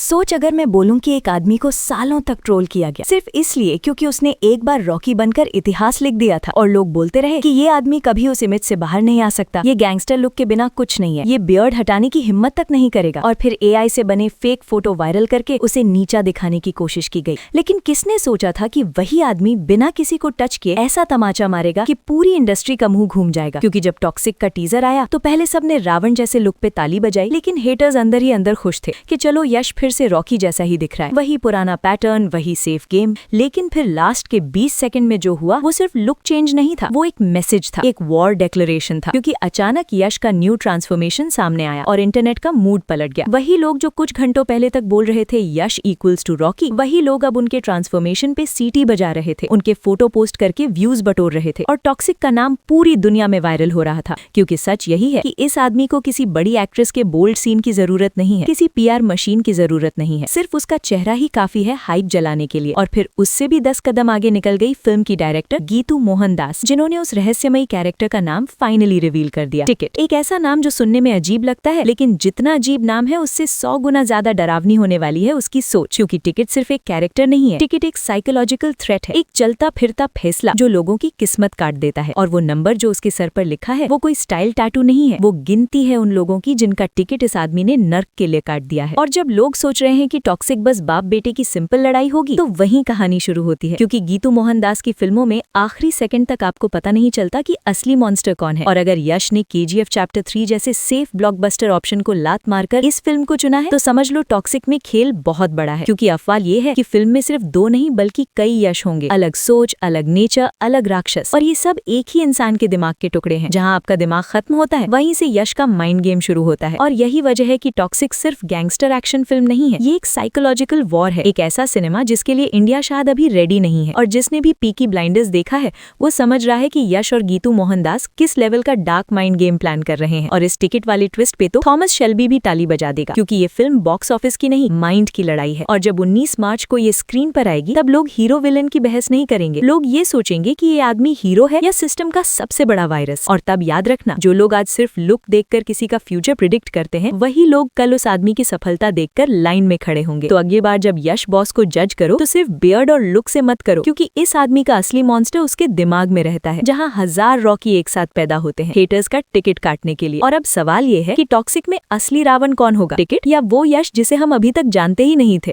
सोच अगर मैं बोलूं कि एक आदमी को सालों तक ट्रोल किया गया सिर्फ इसलिए क्योंकि उसने एक बार रॉकी बनकर इतिहास लिख दिया था और लोग बोलते रहे कि ये आदमी कभी उस इमेज से बाहर नहीं आ सकता, ये गैंगस्टर लुक के बिना कुछ नहीं है, ये बियर्ड हटाने की हिम्मत तक नहीं करेगा। और फिर एआई से बने फेक फोटो वायरल करके उसे नीचा दिखाने की कोशिश की गई। लेकिन किसने सोचा था कि वही आदमी बिना किसी को टच किए ऐसा तमाचा मारेगा कि पूरी इंडस्ट्री का मुंह घूम जाएगा। क्योंकि जब टॉक्सिक का टीजर आया तो पहले सबने रावण जैसे लुक पे ताली बजाई, लेकिन हेटर्स अंदर ही अंदर खुश थे कि चलो यश फिर से रॉकी जैसा ही दिख रहा है, वही पुराना पैटर्न, वही सेफ गेम। लेकिन फिर लास्ट के 20 सेकंड में जो हुआ वो सिर्फ लुक चेंज नहीं था, वो एक मैसेज था, एक वॉर डिक्लेरेशन था। क्योंकि अचानक यश का न्यू ट्रांसफॉर्मेशन सामने आया और इंटरनेट का मूड पलट गया। वही लोग जो कुछ घंटों पहले तक बोल रहे थे यश इक्वल्स टू रॉकी, वही लोग अब उनके ट्रांसफॉर्मेशन पे सीटी बजा रहे थे, उनके फोटो पोस्ट करके व्यूज बटोर रहे थे और टॉक्सिक का नाम पूरी दुनिया में वायरल हो रहा था। क्योंकि सच यही है कि इस आदमी को किसी बड़ी एक्ट्रेस के बोल्ड सीन की जरूरत नहीं है, किसी पीआर मशीन की जरूरत नहीं है, सिर्फ उसका चेहरा ही काफी है हाइप जलाने के लिए। और फिर उससे भी 10 कदम आगे निकल गई फिल्म की डायरेक्टर गीतू मोहन दास, जिन्होंने उस रहस्यमयी कैरेक्टर का नाम फाइनली रिवील कर दिया, टिकट। एक ऐसा नाम जो सुनने में अजीब लगता है, लेकिन जितना अजीब नाम है उससे 100 गुना ज्यादा डरावनी होने वाली है उसकी सोच। क्योंकि टिकट सिर्फ एक कैरेक्टर नहीं है, टिकट एक साइकोलॉजिकल थ्रेट है, एक चलता फिरता फैसला जो लोगों की किस्मत काट देता है। और वो नंबर जो उसके सर पर लिखा है वो कोई स्टाइल टैटू नहीं है, वो गिनती है उन लोगों की जिनका टिकट इस आदमी ने नर्क के लिए काट दिया है। और जब लोग सोच रहे हैं कि टॉक्सिक बस बाप बेटे की सिंपल लड़ाई होगी, तो वहीं कहानी शुरू होती है। क्योंकि गीतू मोहन दास की फिल्मों में आखिरी सेकंड तक आपको पता नहीं चलता कि असली मॉन्स्टर कौन है। और अगर यश ने केजीएफ चैप्टर 3 जैसे सेफ ब्लॉकबस्टर ऑप्शन को लात मारकर इस फिल्म को चुना है, तो समझ लो टॉक्सिक में खेल बहुत बड़ा है। क्योंकि अफवाह ये है कि फिल्म में सिर्फ 2 नहीं बल्कि कई यश होंगे, अलग सोच, अलग नेचर, अलग राक्षस, और ये सब एक ही इंसान के दिमाग के टुकड़े हैं। जहाँ आपका दिमाग खत्म होता है वहीं से यश का माइंड गेम शुरू होता है। और यही वजह है कि टॉक्सिक सिर्फ गैंगस्टर एक्शन फिल्म नहीं है, ये एक साइकोलॉजिकल वॉर है, एक ऐसा सिनेमा जिसके लिए इंडिया शायद अभी रेडी नहीं है। और जिसने भी पीकी ब्लाइंडर्स देखा है वो समझ रहा है कि यश और गीतू मोहनदास किस लेवल का डार्क माइंड गेम प्लान कर रहे हैं। और इस टिकट वाली ट्विस्ट पे तो थॉमस शेल्बी भी ताली बजा देगा, क्योंकि ये फिल्म बॉक्स ऑफिस की नहीं, माइंड की लड़ाई है। और जब 19 मार्च को ये स्क्रीन पर आएगी तब लोग हीरो विलन की बहस नहीं करेंगे, लोग ये सोचेंगे कि ये आदमी हीरो है या सिस्टम का सबसे बड़ा वायरस। और तब याद रखना, जो लोग आज सिर्फ लुक देखकर किसी का फ्यूचर प्रिडिक्ट करते हैं, वही लोग कल उस आदमी की सफलता देखकर लाइन में खड़े होंगे। तो अगली बार जब यश बॉस को जज करो तो सिर्फ बियर्ड और लुक से मत करो, क्योंकि इस आदमी का असली मॉन्स्टर उसके दिमाग में रहता है, जहाँ 1000 रॉकी एक साथ पैदा होते हैं हेटर्स का टिकट काटने के लिए। और अब सवाल ये है कि टॉक्सिक में असली रावण कौन होगा, टिकट या वो यश जिसे हम अभी तक जानते ही नहीं थे।